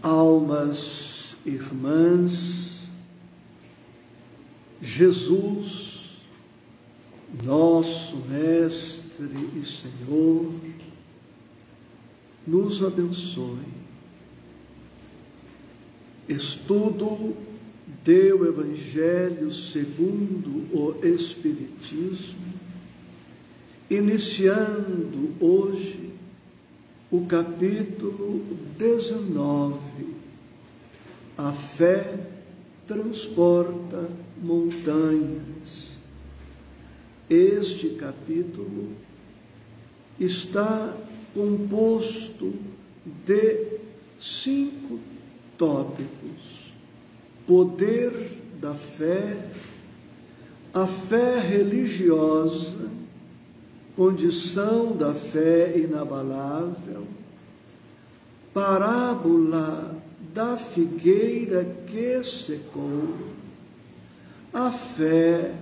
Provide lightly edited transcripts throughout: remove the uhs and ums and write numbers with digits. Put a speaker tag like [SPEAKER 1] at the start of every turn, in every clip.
[SPEAKER 1] Almas irmãs, Jesus, nosso Mestre e Senhor, nos abençoe. Estudo do Evangelho segundo o Espiritismo, iniciando hoje o capítulo 19, a fé transporta montanhas. Este capítulo está composto de 5 tópicos: poder da fé, a fé religiosa, condição da fé inabalável, parábola da figueira que secou, a fé,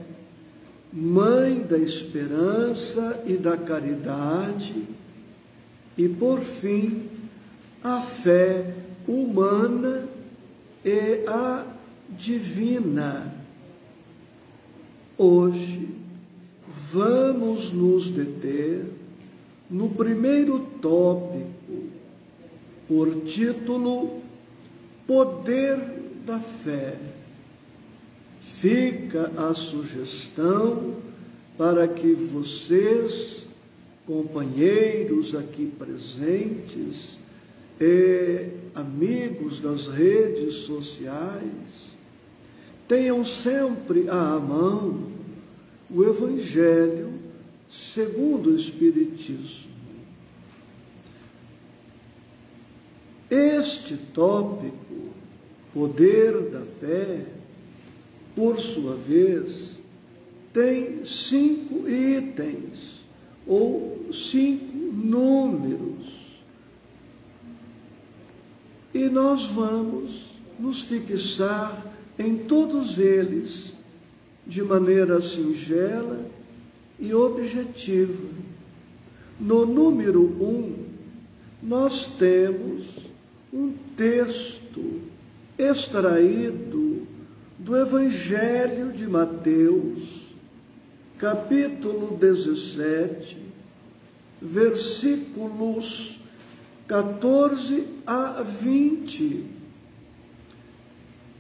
[SPEAKER 1] mãe da esperança e da caridade, e, por fim, a fé humana e a divina. Hoje, vamos nos deter no primeiro tópico, por título Poder da Fé. Fica a sugestão para que vocês, companheiros aqui presentes e amigos das redes sociais, tenham sempre à mão o Evangelho segundo o Espiritismo. Este tópico, poder da fé, por sua vez, tem 5 itens, ou 5 números. E nós vamos nos fixar em todos eles, de maneira singela e objetiva. No número 1, nós temos um texto extraído do Evangelho de Mateus, capítulo 17, versículos 14 a 20,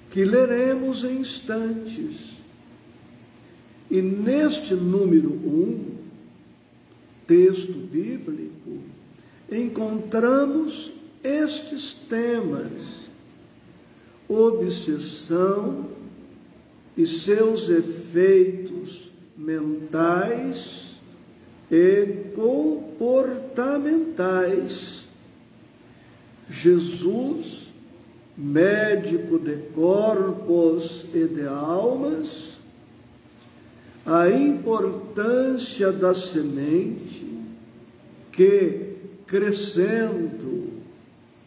[SPEAKER 1] que leremos em instantes. E neste número 1, texto bíblico, encontramos estes temas: obsessão e seus efeitos mentais e comportamentais. Jesus, médico de corpos e de almas, a importância da semente que, crescendo,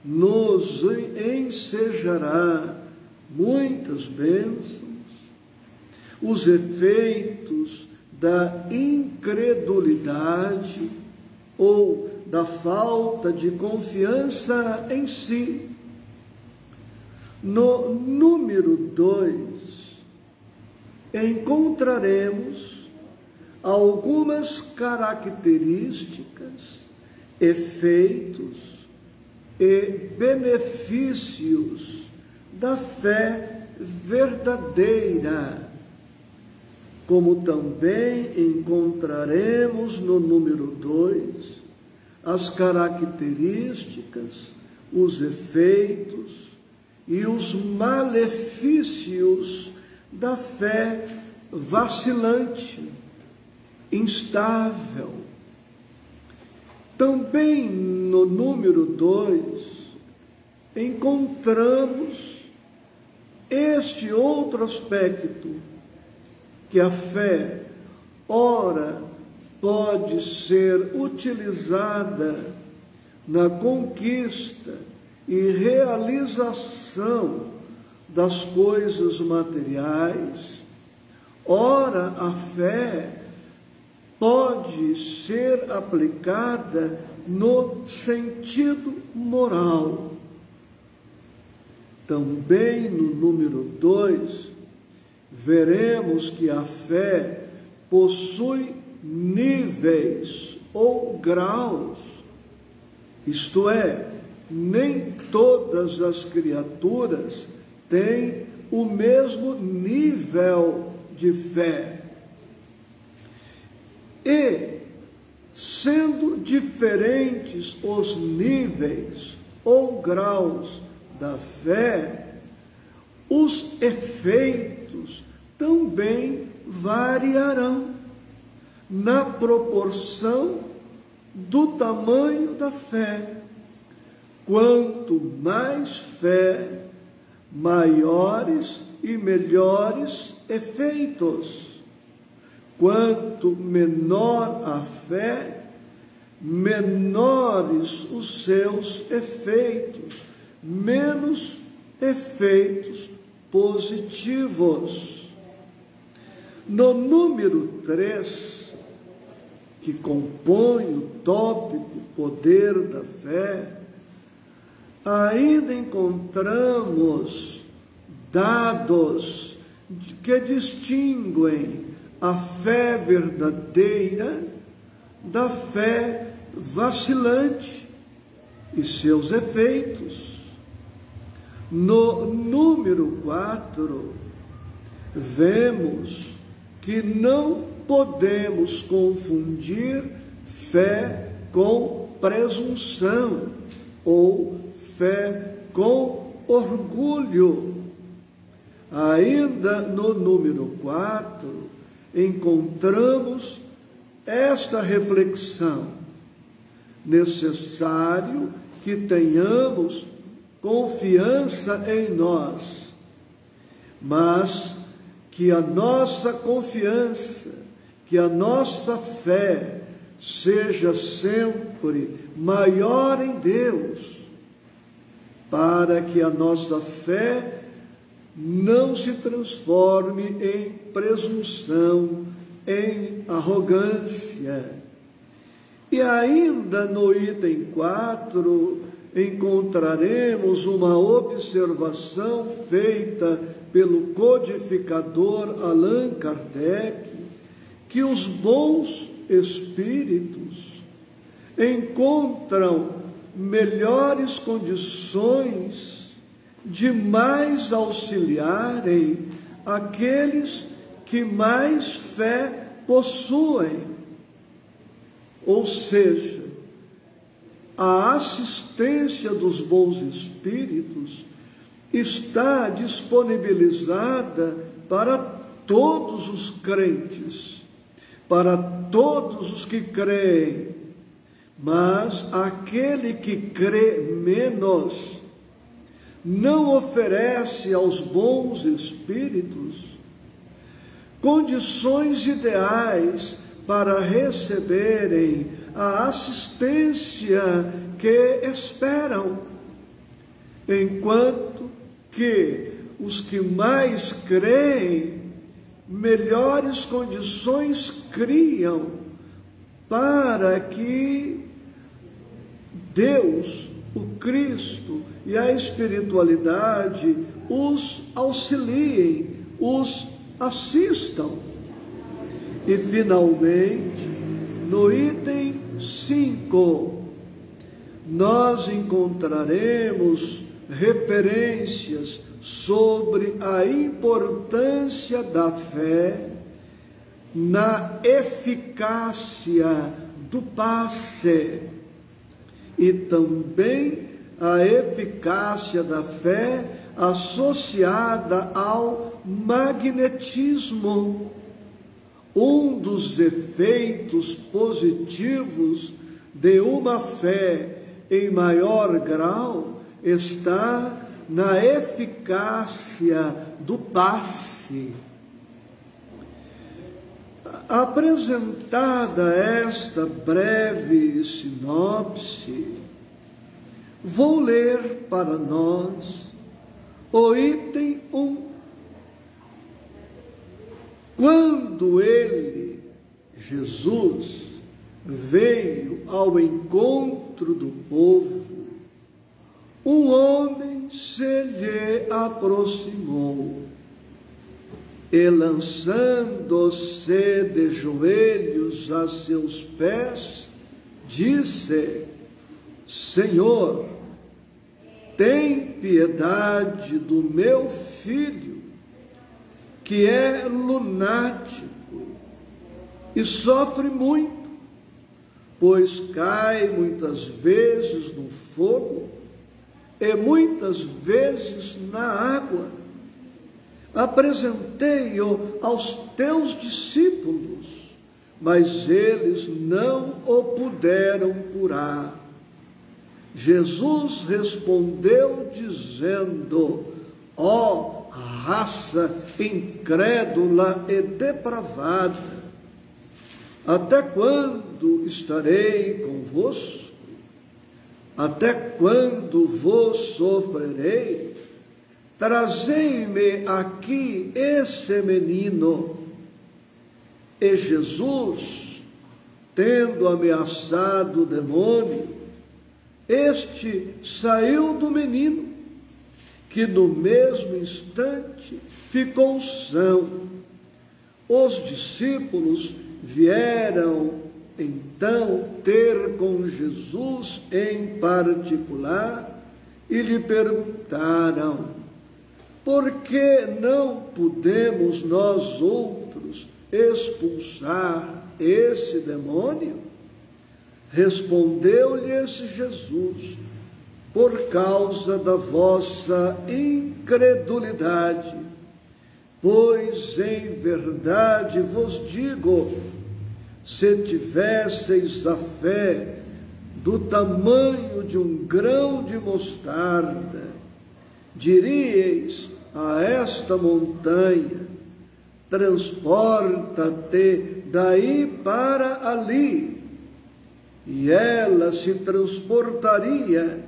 [SPEAKER 1] nos ensejará muitas bênçãos, os efeitos da incredulidade ou da falta de confiança em si. No número 2, encontraremos algumas características, efeitos e benefícios da fé verdadeira, como também encontraremos no número 2 as características, os efeitos e os malefícios da fé vacilante, instável. Também no número 2 encontramos este outro aspecto, que a fé, ora, pode ser utilizada na conquista e realização das coisas materiais, ora, a fé pode ser aplicada no sentido moral. Também no número 2, veremos que a fé possui níveis ou graus, isto é, nem todas as criaturas têm o mesmo nível de fé. E, sendo diferentes os níveis ou graus da fé, os efeitos também variarão na proporção do tamanho da fé. Quanto mais fé, maiores e melhores efeitos. Quanto menor a fé, menores os seus efeitos, menos efeitos positivos. No número 3, que compõe o tópico poder da fé, ainda encontramos dados que distinguem a fé verdadeira da fé vacilante e seus efeitos. No número 4, vemos que não podemos confundir fé com presunção ou fé com orgulho. Ainda no número 4, encontramos esta reflexão: necessário que tenhamos confiança em nós, mas que a nossa confiança, que a nossa fé seja sempre maior em Deus, para que a nossa fé não se transforme em presunção, em arrogância. E ainda no item 4, encontraremos uma observação feita pelo codificador Allan Kardec, que os bons espíritos encontram melhores condições de mais auxiliarem aqueles que mais fé possuem. Ou seja, a assistência dos bons espíritos está disponibilizada para todos os crentes, para todos os que creem, mas aquele que crê menos não oferece aos bons espíritos condições ideais para receberem a assistência que esperam, enquanto que os que mais creem, melhores condições criam para que Deus, o Cristo e a espiritualidade os auxiliem, os assistam. E finalmente, no item 5, nós encontraremos referências sobre a importância da fé na eficácia do passe e também a eficácia da fé associada ao magnetismo. Um dos efeitos positivos de uma fé em maior grau está na eficácia do passe. Apresentada esta breve sinopse, vou ler para nós o item 1. Quando ele, Jesus, veio ao encontro do povo, um homem se lhe aproximou e, lançando-se de joelhos a seus pés, disse: Senhor, tem piedade do meu filho, que é lunático e sofre muito, pois cai muitas vezes no fogo e muitas vezes na água. Apresentei-o aos teus discípulos, mas eles não o puderam curar. Jesus respondeu dizendo: ó raça incrédula e depravada, até quando estarei convosco? Até quando vos sofrerei? Trazei-me aqui esse menino. E Jesus, tendo ameaçado o demônio, este saiu do menino, que no mesmo instante ficou são. Os discípulos vieram então ter com Jesus em particular e lhe perguntaram: por que não podemos nós outros expulsar esse demônio? Respondeu-lhes Jesus: por causa da vossa incredulidade. Pois em verdade vos digo, se tivesseis a fé do tamanho de um grão de mostarda, diríeis a esta montanha: transporta-te daí para ali, e ela se transportaria,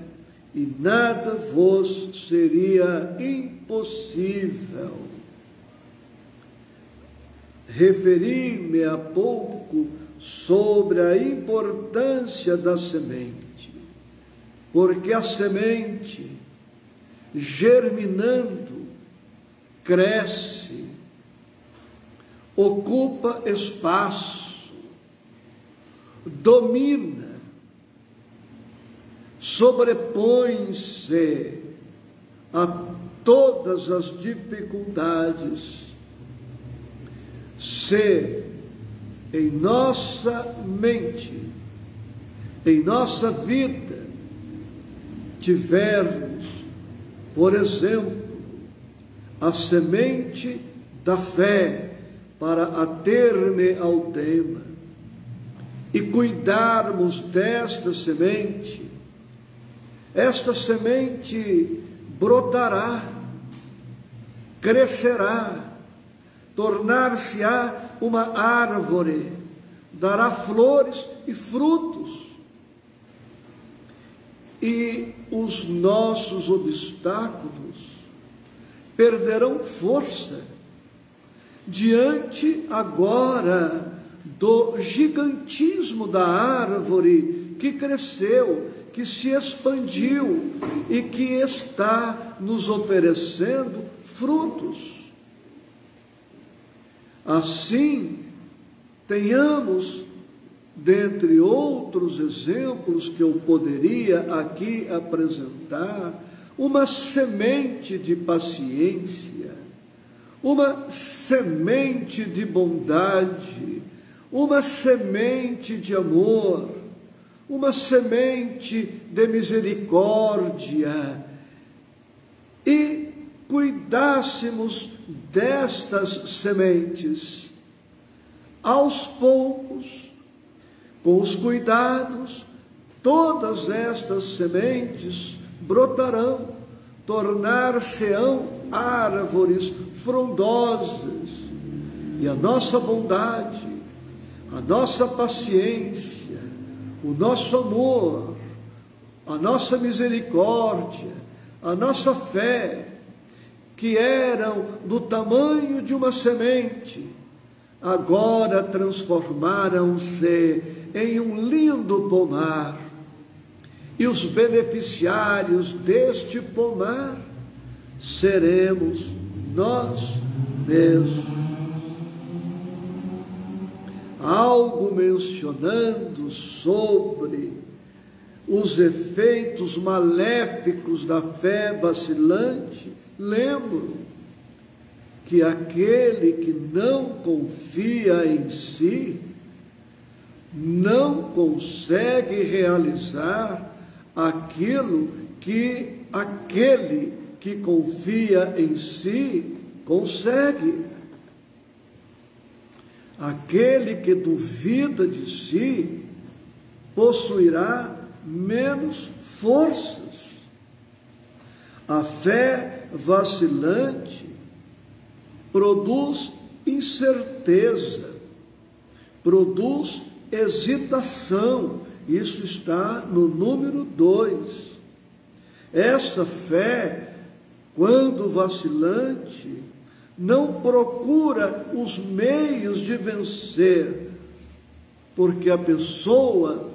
[SPEAKER 1] e nada vos seria impossível. Referi-me há pouco sobre a importância da semente, porque a semente, germinando, cresce, ocupa espaço, domina, sobrepõe-se a todas as dificuldades. Se em nossa mente, em nossa vida, tivermos, por exemplo, a semente da fé para ater-me ao tema, e cuidarmos desta semente, esta semente brotará, crescerá, tornar-se-á uma árvore, dará flores e frutos, e os nossos obstáculos perderão força diante agora do gigantismo da árvore que cresceu, que se expandiu e que está nos oferecendo frutos. Assim, tenhamos, dentre outros exemplos que eu poderia aqui apresentar, uma semente de paciência, uma semente de bondade, uma semente de amor, uma semente de misericórdia, e cuidássemos destas sementes, aos poucos, com os cuidados, todas estas sementes brotarão, tornar-se-ão árvores frondosas, e a nossa bondade, a nossa paciência, o nosso amor, a nossa misericórdia, a nossa fé, que eram do tamanho de uma semente, agora transformaram-se em um lindo pomar, e os beneficiários deste pomar seremos nós mesmos. Algo mencionando sobre os efeitos maléficos da fé vacilante, lembro que aquele que não confia em si não consegue realizar aquilo que aquele que confia em si consegue. Aquele que duvida de si possuirá menos forças. A fé vacilante produz incerteza, produz hesitação. Isso está no número 2. Essa fé, quando vacilante, não procura os meios de vencer, porque a pessoa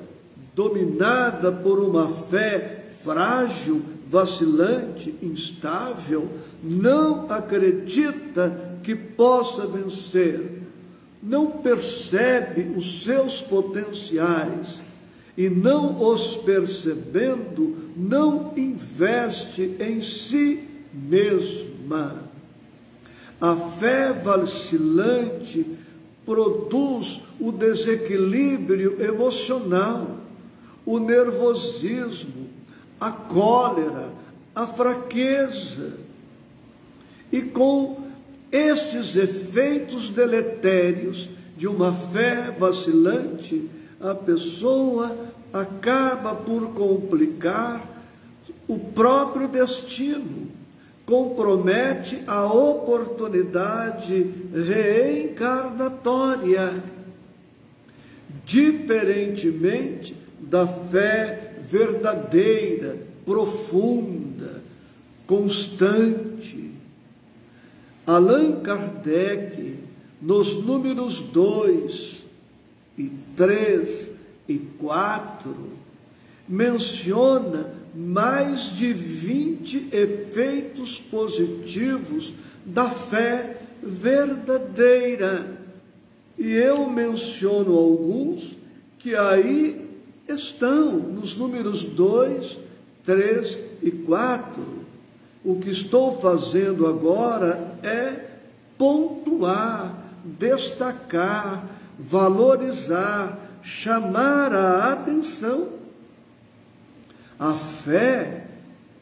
[SPEAKER 1] dominada por uma fé frágil, vacilante, instável, não acredita que possa vencer, não percebe os seus potenciais e, não os percebendo, não investe em si mesma. A fé vacilante produz o desequilíbrio emocional, o nervosismo, a cólera, a fraqueza. E com estes efeitos deletérios de uma fé vacilante, a pessoa acaba por complicar o próprio destino, compromete a oportunidade reencarnatória, diferentemente da fé verdadeira, profunda, constante. Allan Kardec, nos números 2 e 3 e 4, menciona mais de 20 efeitos positivos da fé verdadeira. E eu menciono alguns que aí estão nos números 2, 3 e 4. O que estou fazendo agora é pontuar, destacar, valorizar, chamar a atenção. A fé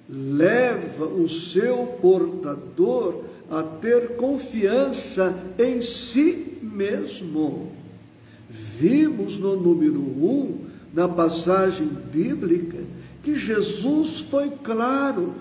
[SPEAKER 1] leva o seu portador a ter confiança em si mesmo. Vimos no número 1, na passagem bíblica, que Jesus foi claro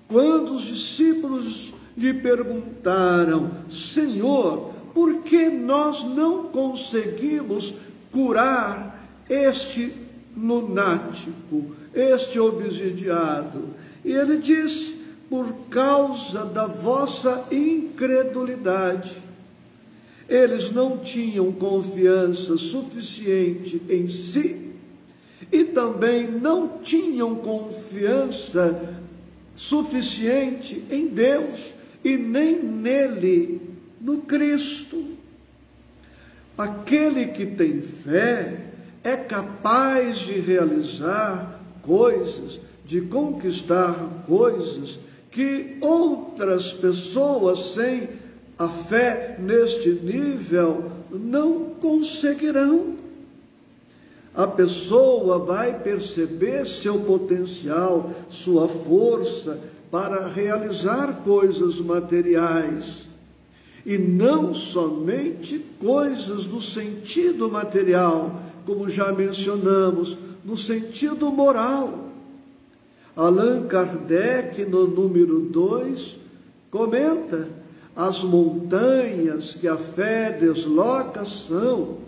[SPEAKER 1] quando os discípulos lhe perguntaram: Senhor, por que nós não conseguimos curar este lunático, este obsidiado? E ele disse: por causa da vossa incredulidade. Eles não tinham confiança suficiente em si e também não tinham confiança suficiente em Deus e nem nele, no Cristo. Aquele que tem fé é capaz de realizar coisas, de conquistar coisas que outras pessoas sem a fé neste nível não conseguirão. A pessoa vai perceber seu potencial, sua força para realizar coisas materiais, e não somente coisas do sentido material, como já mencionamos, no sentido moral. Allan Kardec, no número 2, comenta: as montanhas que a fé desloca são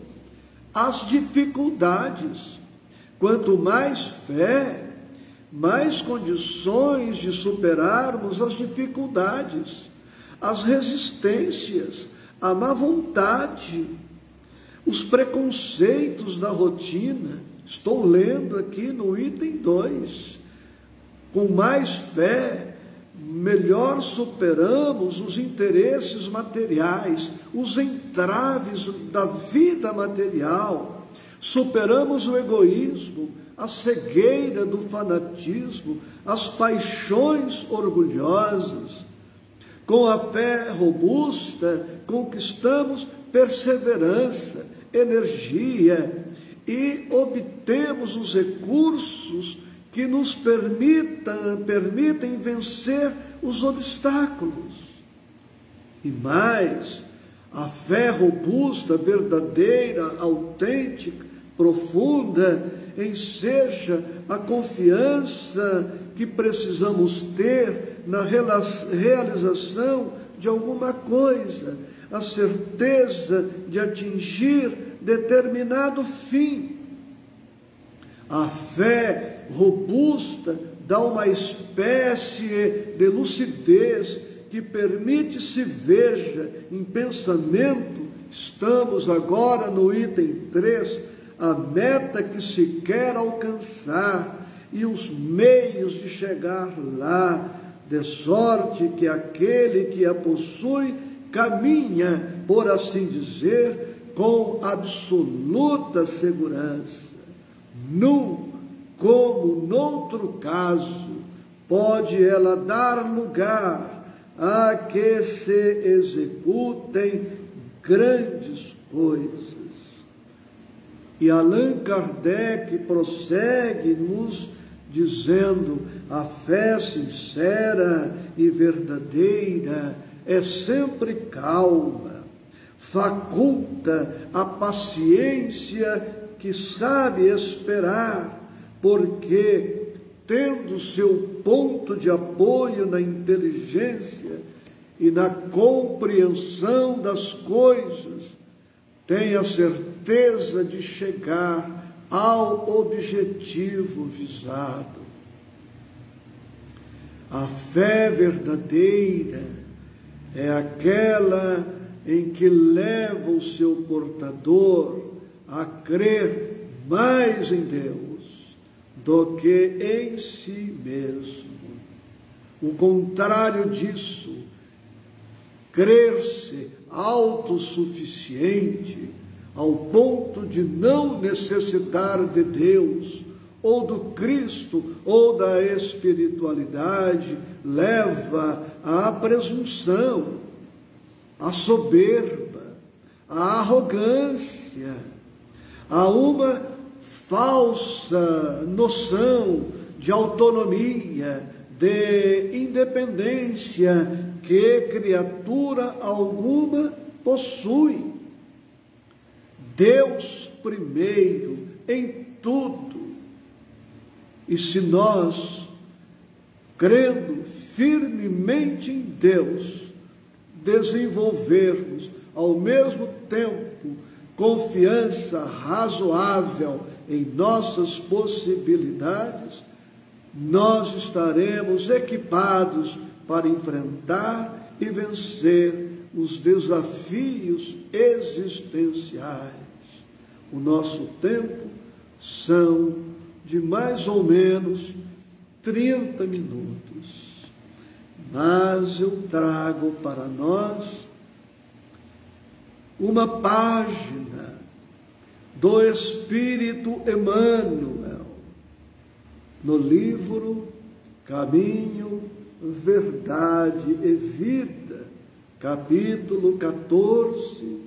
[SPEAKER 1] as dificuldades. Quanto mais fé, mais condições de superarmos as dificuldades, as resistências, a má vontade, os preconceitos da rotina, Estou lendo aqui no item 2. Com mais fé, melhor superamos os interesses materiais, os entraves da vida material. Superamos o egoísmo, a cegueira do fanatismo, as paixões orgulhosas. Com a fé robusta, conquistamos perseverança, energia e obtemos os recursos que nos permitem vencer os obstáculos. E mais, a fé robusta, verdadeira, autêntica, profunda, enseja a confiança que precisamos ter na realização de alguma coisa, a certeza de atingir determinado fim. A fé robusta dá uma espécie de lucidez que permite se veja em pensamento. Estamos agora no item 3, a meta que se quer alcançar e os meios de chegar lá, de sorte que aquele que a possui caminha, por assim dizer, com absoluta segurança. Num como noutro caso, pode ela dar lugar a que se executem grandes coisas. E Allan Kardec prossegue nos dizendo: a fé sincera e verdadeira é sempre calma, faculta a paciência que sabe esperar, porque, tendo seu ponto de apoio na inteligência e na compreensão das coisas, tem a certeza de chegar ao objetivo visado. A fé verdadeira é aquela em que leva o seu portador a crer mais em Deus do que em si mesmo. O contrário disso, crer-se autossuficiente ao ponto de não necessitar de Deus, ou do Cristo, ou da espiritualidade, leva à presunção, à soberba, à arrogância, a uma falsa noção de autonomia, de independência que criatura alguma possui. Deus primeiro em tudo. E se nós, crendo firmemente em Deus, desenvolvermos ao mesmo tempo confiança razoável em nossas possibilidades, nós estaremos equipados para enfrentar e vencer os desafios existenciais. O nosso tempo são de mais ou menos 30 minutos, mas eu trago para nós uma página do Espírito Emmanuel, no livro Caminho, Verdade e Vida, capítulo 14,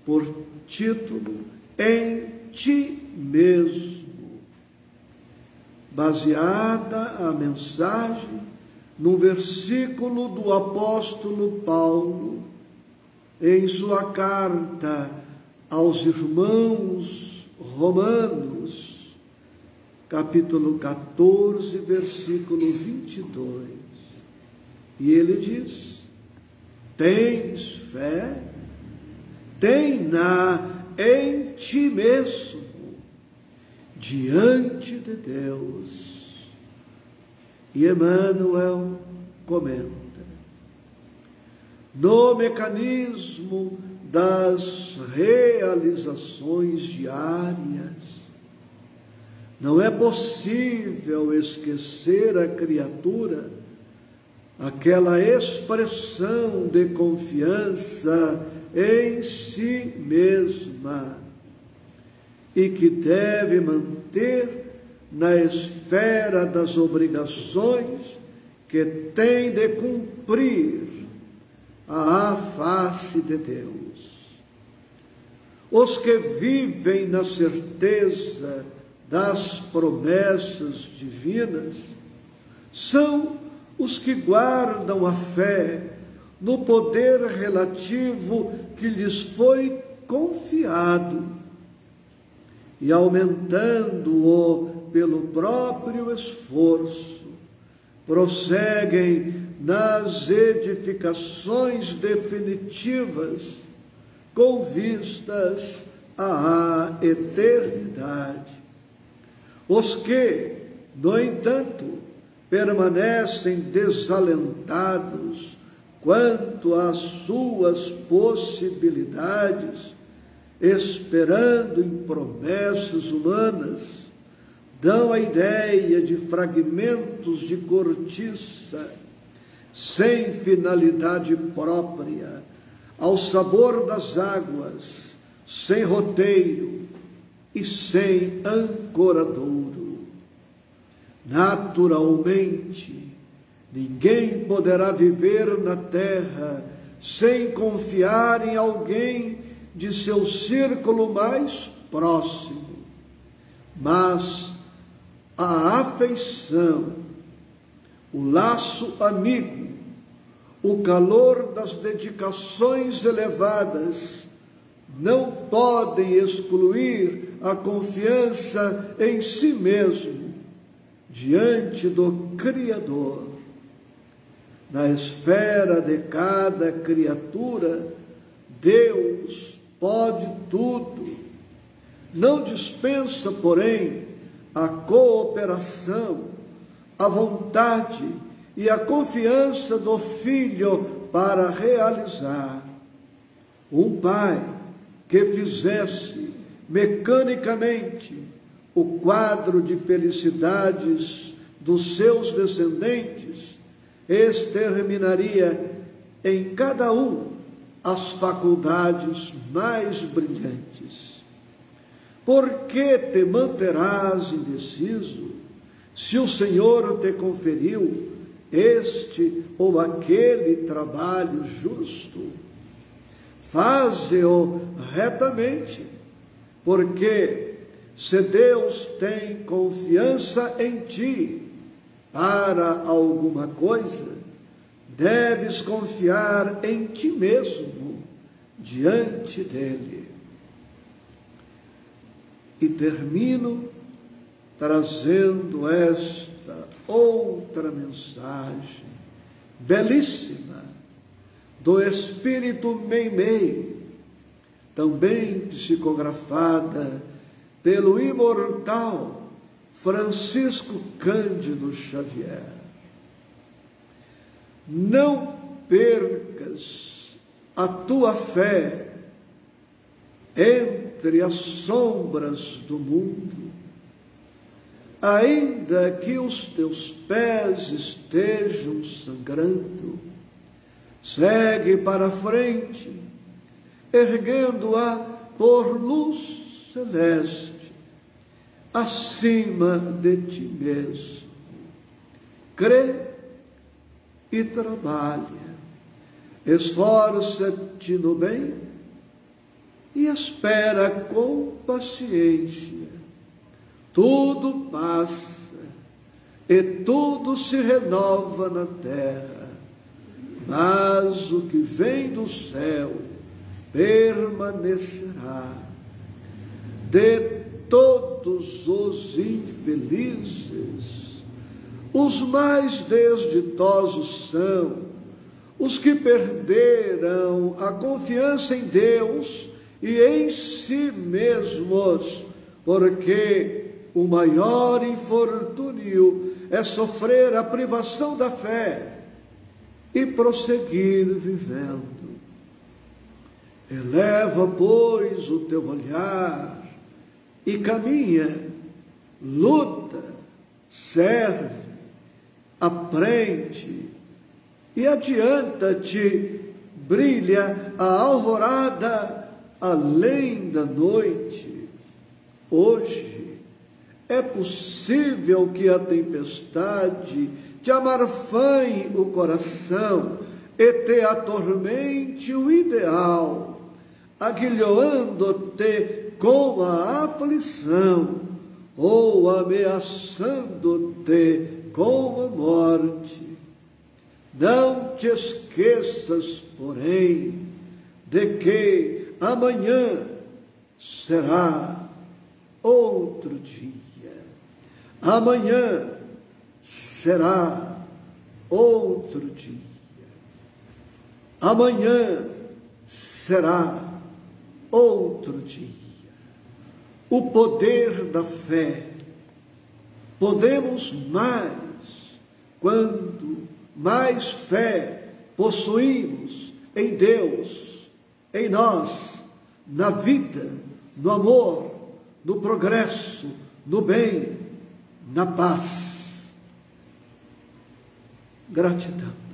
[SPEAKER 1] por título Em Ti Mesmo, baseada a mensagem num versículo do apóstolo Paulo, em sua carta aos irmãos romanos, capítulo 14, versículo 22. E ele diz: tens fé? Tem-na em ti mesmo, diante de Deus. E Emmanuel comenta: no mecanismo das realizações diárias, Não é possível esquecer a criatura, aquela expressão de confiança em si mesma e que deve manter na esfera das obrigações que tem de cumprir à face de Deus. Os que vivem na certeza das promessas divinas são os que guardam a fé no poder relativo que lhes foi confiado e, aumentando-o pelo próprio esforço, prosseguem nas edificações definitivas com vistas à eternidade. Os que, no entanto, permanecem desalentados quanto às suas possibilidades, esperando em promessas humanas, dão a ideia de fragmentos de cortiça, sem finalidade própria, ao sabor das águas, sem roteiro e sem ancoradouro. Naturalmente, ninguém poderá viver na terra sem confiar em alguém de seu círculo mais próximo, mas a afeição, o laço amigo, o calor das dedicações elevadas não podem excluir a confiança em si mesmo diante do Criador. Na esfera de cada criatura, Deus pode tudo. Não dispensa, porém, a cooperação, a vontade e a confiança do filho para realizar. Um pai que fizesse mecanicamente o quadro de felicidades dos seus descendentes, exterminaria em cada um as faculdades mais brilhantes. Por que te manterás indeciso, se o Senhor te conferiu este ou aquele trabalho justo? Faze-o retamente, porque se Deus tem confiança em ti para alguma coisa, deves confiar em ti mesmo diante dele. E termino trazendo esta outra mensagem belíssima do Espírito Meimei, também psicografada pelo imortal Francisco Cândido Xavier. Não percas a tua fé entre as sombras do mundo, ainda que os teus pés estejam sangrando. Segue para frente, erguendo-a por luz celeste, acima de ti mesmo. Crê e trabalha, esforça-te no bem e espera com paciência. Tudo passa e tudo se renova na terra, mas o que vem do céu permanecerá. De todos os infelizes, os mais desditosos são os que perderam a confiança em Deus e em si mesmos, porque o maior infortúnio é sofrer a privação da fé e prosseguir vivendo. Eleva, pois, o teu olhar e caminha luta, serve, aprende e adianta-te, brilha a alvorada além da noite. Hoje é possível que a tempestade te amarfanhe o coração e te atormente o ideal, aguilhoando-te com a aflição ou ameaçando-te com a morte. Não te esqueças, porém, de que amanhã será outro dia. Amanhã será outro dia. Amanhã será outro dia. O poder da fé. Podemos mais quando mais fé possuímos em Deus, em nós, na vida, no amor, no progresso, no bem, na paz. Gratidão.